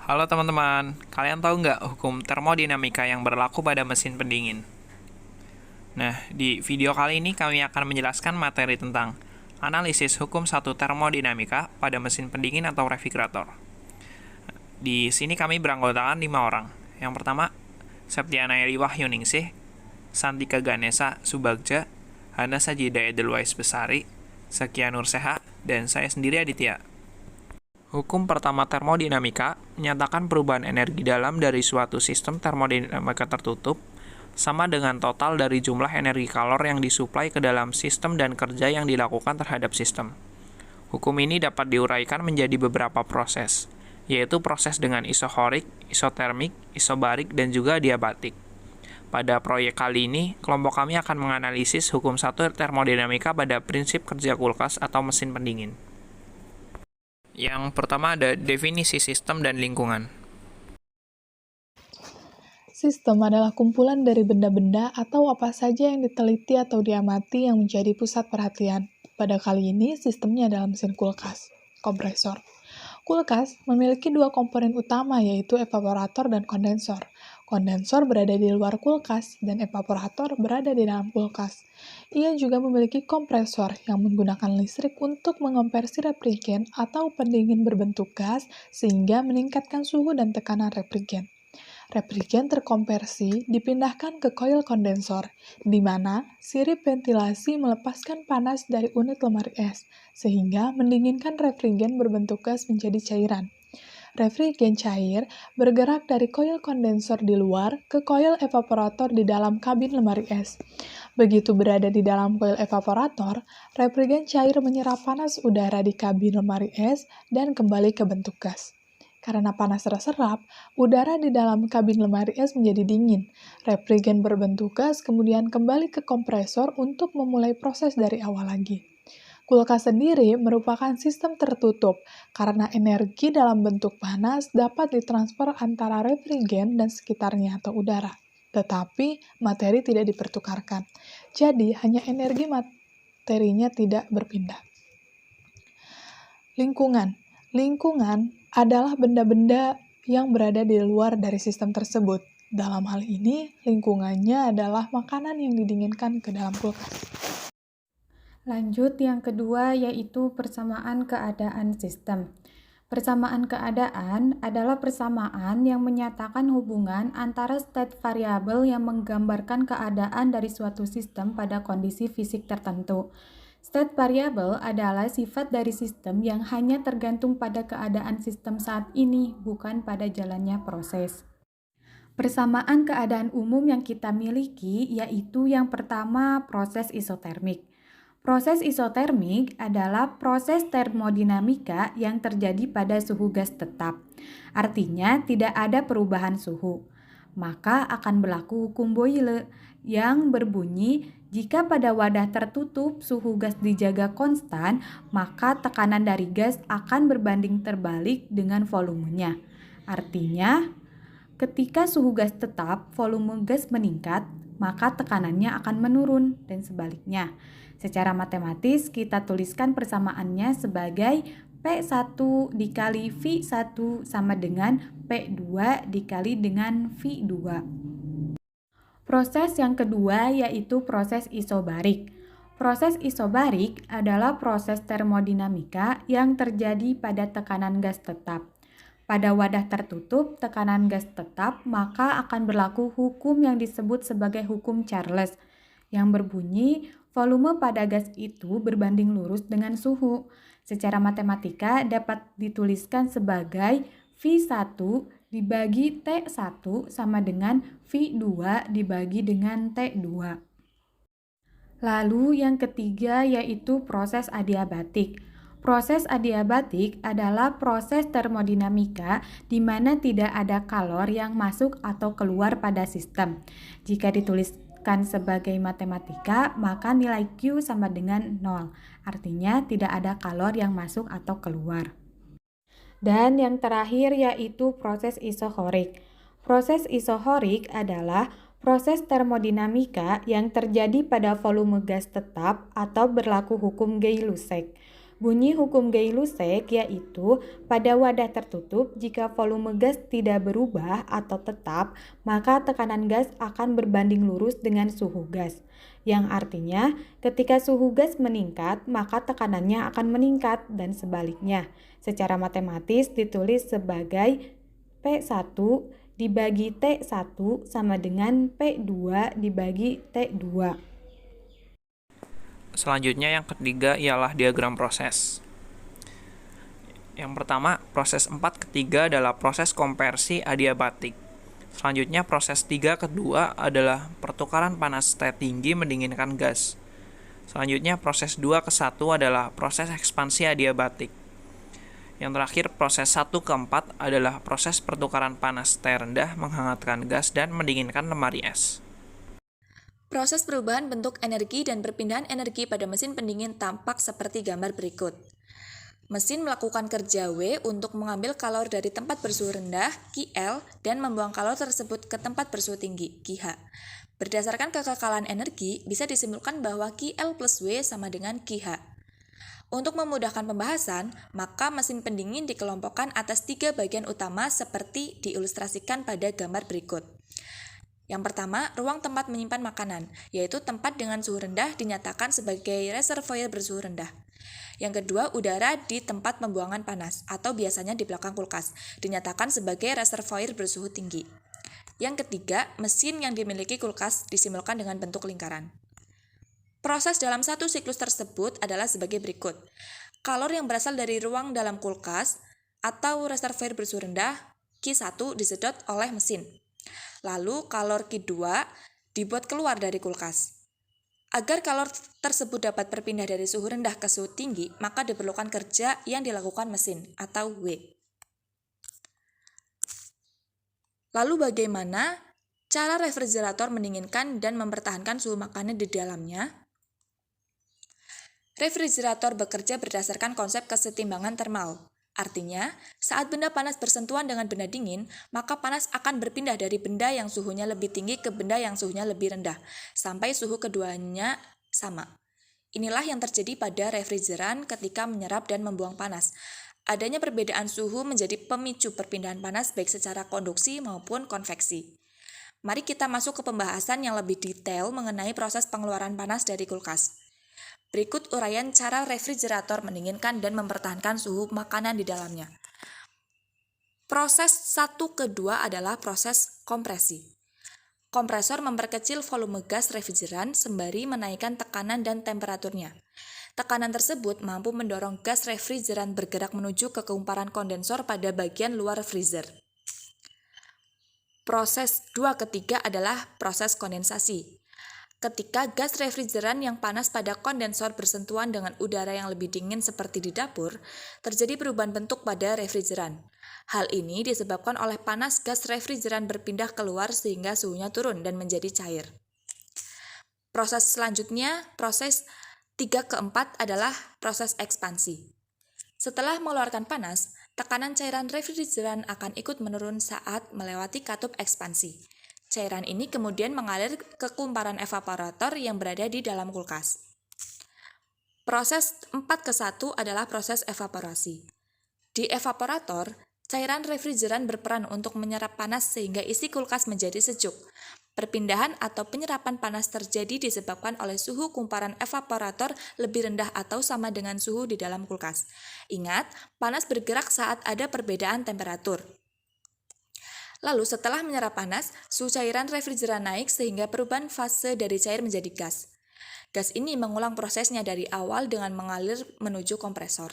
Halo teman-teman, kalian tahu nggak hukum termodinamika yang berlaku pada mesin pendingin? Nah, di video kali ini kami akan menjelaskan materi tentang analisis hukum satu termodinamika pada mesin pendingin atau refrigerator. Di sini kami beranggotakan 5 orang. Yang pertama, Septiana Eri Wahyuningsih, Santika Ganesa Subagja, Hana Sajida Edelweiss Besari, Sekia Nurseha, dan saya sendiri Aditya. Hukum pertama termodinamika menyatakan perubahan energi dalam dari suatu sistem termodinamika tertutup sama dengan total dari jumlah energi kalor yang disuplai ke dalam sistem dan kerja yang dilakukan terhadap sistem. Hukum ini dapat diuraikan menjadi beberapa proses, yaitu proses dengan isohorik, isotermik, isobarik, dan juga diabatik. Pada proyek kali ini, kelompok kami akan menganalisis hukum satu termodinamika pada prinsip kerja kulkas atau mesin pendingin. Yang pertama ada definisi sistem dan lingkungan. Sistem adalah kumpulan dari benda-benda atau apa saja yang diteliti atau diamati yang menjadi pusat perhatian. Pada kali ini, sistemnya adalah mesin kulkas, kompresor. Kulkas memiliki dua komponen utama, yaitu evaporator dan kondensor. Kondensor berada di luar kulkas, dan evaporator berada di dalam kulkas. Ia juga memiliki kompresor yang menggunakan listrik untuk mengonversi refrigen atau pendingin berbentuk gas sehingga meningkatkan suhu dan tekanan refrigen. Refrigen terkonversi dipindahkan ke koil kondensor, di mana sirip ventilasi melepaskan panas dari unit lemari es, sehingga mendinginkan refrigen berbentuk gas menjadi cairan. Refrigen cair bergerak dari koil kondensor di luar ke koil evaporator di dalam kabin lemari es. Begitu berada di dalam koil evaporator, refrigen cair menyerap panas udara di kabin lemari es dan kembali ke bentuk gas. Karena panas terserap, udara di dalam kabin lemari es menjadi dingin. Refrigen berbentuk gas kemudian kembali ke kompresor untuk memulai proses dari awal lagi. Kulkas sendiri merupakan sistem tertutup karena energi dalam bentuk panas dapat ditransfer antara refrigen dan sekitarnya atau udara. Tetapi materi tidak dipertukarkan. Jadi hanya energi materinya tidak berpindah. Lingkungan. Lingkungan adalah benda-benda yang berada di luar dari sistem tersebut. Dalam hal ini, lingkungannya adalah makanan yang didinginkan ke dalam kulkas. Lanjut yang kedua yaitu persamaan keadaan sistem. Persamaan keadaan adalah persamaan yang menyatakan hubungan antara state variable yang menggambarkan keadaan dari suatu sistem pada kondisi fisik tertentu. State variable adalah sifat dari sistem yang hanya tergantung pada keadaan sistem saat ini, bukan pada jalannya proses. Persamaan keadaan umum yang kita miliki yaitu yang pertama proses isotermik. Proses isotermik adalah proses termodinamika yang terjadi pada suhu gas tetap. Artinya tidak ada perubahan suhu. Maka akan berlaku hukum Boyle yang berbunyi jika pada wadah tertutup suhu gas dijaga konstan, maka tekanan dari gas akan berbanding terbalik dengan volumenya. Artinya, ketika suhu gas tetap, volume gas meningkat, maka tekanannya akan menurun dan sebaliknya. Secara matematis, kita tuliskan persamaannya sebagai P1 dikali V1 sama dengan P2 dikali dengan V2. Proses yang kedua yaitu proses isobarik. Proses isobarik adalah proses termodinamika yang terjadi pada tekanan gas tetap. Pada wadah tertutup, tekanan gas tetap, maka akan berlaku hukum yang disebut sebagai hukum Charles, yang berbunyi volume pada gas itu berbanding lurus dengan suhu. Secara matematika dapat dituliskan sebagai V1 dibagi T1 sama dengan V2 dibagi dengan T2. Lalu yang ketiga yaitu proses adiabatik. Proses adiabatik adalah proses termodinamika di mana tidak ada kalor yang masuk atau keluar pada sistem. Jika dituliskan sebagai matematika, maka nilai Q sama dengan 0. Artinya tidak ada kalor yang masuk atau keluar. Dan yang terakhir yaitu proses isohorik. Proses isohorik adalah proses termodinamika yang terjadi pada volume gas tetap atau berlaku hukum Gay-Lussac. Bunyi hukum Gay-Lussac yaitu pada wadah tertutup jika volume gas tidak berubah atau tetap, maka tekanan gas akan berbanding lurus dengan suhu gas. Yang artinya ketika suhu gas meningkat, maka tekanannya akan meningkat dan sebaliknya. Secara matematis ditulis sebagai P1 dibagi T1 sama dengan P2 dibagi T2. Selanjutnya yang ketiga ialah diagram proses. Yang pertama, proses 4 ketiga adalah proses konversi adiabatik. Selanjutnya, proses 3 kedua adalah pertukaran panas T tinggi mendinginkan gas. Selanjutnya, proses 2 ke 1 adalah proses ekspansi adiabatik. Yang terakhir, proses 1 ke 4 adalah proses pertukaran panas T rendah menghangatkan gas dan mendinginkan lemari es. Proses perubahan bentuk energi dan perpindahan energi pada mesin pendingin tampak seperti gambar berikut. Mesin melakukan kerja W untuk mengambil kalor dari tempat bersuhu rendah, QL, dan membuang kalor tersebut ke tempat bersuhu tinggi, QH. Berdasarkan kekekalan energi, bisa disimpulkan bahwa QL plus W sama dengan QH. Untuk memudahkan pembahasan, maka mesin pendingin dikelompokkan atas 3 bagian utama seperti diilustrasikan pada gambar berikut. Yang pertama, ruang tempat menyimpan makanan, yaitu tempat dengan suhu rendah dinyatakan sebagai reservoir bersuhu rendah. Yang kedua, udara di tempat pembuangan panas, atau biasanya di belakang kulkas, dinyatakan sebagai reservoir bersuhu tinggi. Yang ketiga, mesin yang dimiliki kulkas disimbolkan dengan bentuk lingkaran. Proses dalam satu siklus tersebut adalah sebagai berikut. Kalor yang berasal dari ruang dalam kulkas atau reservoir bersuhu rendah, Q1 disedot oleh mesin. Lalu kalor Q2 dibuat keluar dari kulkas. Agar kalor tersebut dapat berpindah dari suhu rendah ke suhu tinggi, maka diperlukan kerja yang dilakukan mesin atau W. Lalu bagaimana cara refrigerator mendinginkan dan mempertahankan suhu makanan di dalamnya? Refrigerator bekerja berdasarkan konsep kesetimbangan termal. Artinya, saat benda panas bersentuhan dengan benda dingin, maka panas akan berpindah dari benda yang suhunya lebih tinggi ke benda yang suhunya lebih rendah, sampai suhu keduanya sama. Inilah yang terjadi pada refrigeran ketika menyerap dan membuang panas. Adanya perbedaan suhu menjadi pemicu perpindahan panas baik secara konduksi maupun konveksi. Mari kita masuk ke pembahasan yang lebih detail mengenai proses pengeluaran panas dari kulkas. Berikut uraian cara refrigerator mendinginkan dan mempertahankan suhu makanan di dalamnya. Proses 1 kedua adalah proses kompresi. Kompresor memperkecil volume gas refrigeran sembari menaikkan tekanan dan temperaturnya. Tekanan tersebut mampu mendorong gas refrigeran bergerak menuju ke kumparan kondensor pada bagian luar freezer. Proses 2 ketiga adalah proses kondensasi. Ketika gas refrigeran yang panas pada kondensor bersentuhan dengan udara yang lebih dingin seperti di dapur, terjadi perubahan bentuk pada refrigeran. Hal ini disebabkan oleh panas gas refrigeran berpindah keluar sehingga suhunya turun dan menjadi cair. Proses selanjutnya, proses 3 ke 4 adalah proses ekspansi. Setelah mengeluarkan panas, tekanan cairan refrigeran akan ikut menurun saat melewati katup ekspansi. Cairan ini kemudian mengalir ke kumparan evaporator yang berada di dalam kulkas. Proses 4 ke 1 adalah proses evaporasi. Di evaporator, cairan refrigeran berperan untuk menyerap panas sehingga isi kulkas menjadi sejuk. Perpindahan atau penyerapan panas terjadi disebabkan oleh suhu kumparan evaporator lebih rendah atau sama dengan suhu di dalam kulkas. Ingat, panas bergerak saat ada perbedaan temperatur. Lalu setelah menyerap panas, suhu cairan refrigeran naik sehingga perubahan fase dari cair menjadi gas. Gas ini mengulang prosesnya dari awal dengan mengalir menuju kompresor.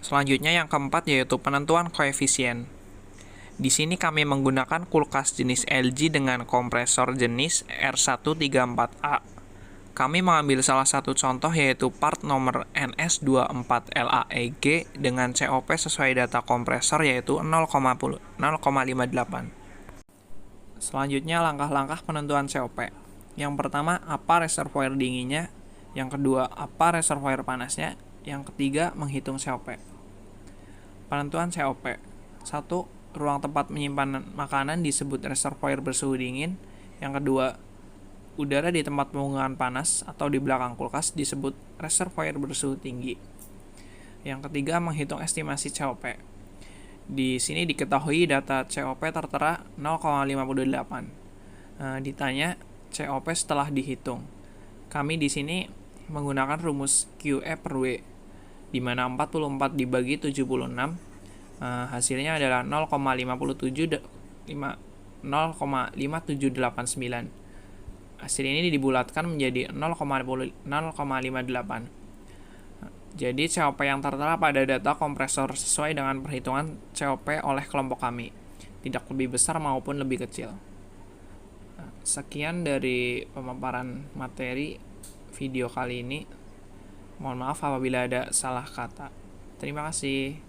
Selanjutnya yang keempat yaitu penentuan koefisien. Di sini kami menggunakan kulkas jenis LG dengan kompresor jenis R134A. Kami mengambil salah satu contoh yaitu part nomor NS24LAEG dengan COP sesuai data kompresor yaitu 0,58. Selanjutnya langkah-langkah penentuan COP. Yang pertama, apa reservoir dinginnya? Yang kedua, apa reservoir panasnya? Yang ketiga, menghitung COP. Penentuan COP. 1. Ruang tempat menyimpan makanan disebut reservoir bersuhu dingin. Yang kedua, udara di tempat penggunaan panas atau di belakang kulkas disebut reservoir bersuhu tinggi. Yang ketiga, menghitung estimasi COP. Di sini diketahui data COP tertera 0,58. Ditanya COP setelah dihitung. Kami di sini menggunakan rumus QE per W, di mana 44 dibagi 76, hasilnya adalah 0,5789. Hasil ini dibulatkan menjadi 0,58. Jadi COP yang tertera pada data kompresor sesuai dengan perhitungan COP oleh kelompok kami, tidak lebih besar maupun lebih kecil. Sekian dari pemaparan materi video kali ini. Mohon maaf apabila ada salah kata. Terima kasih.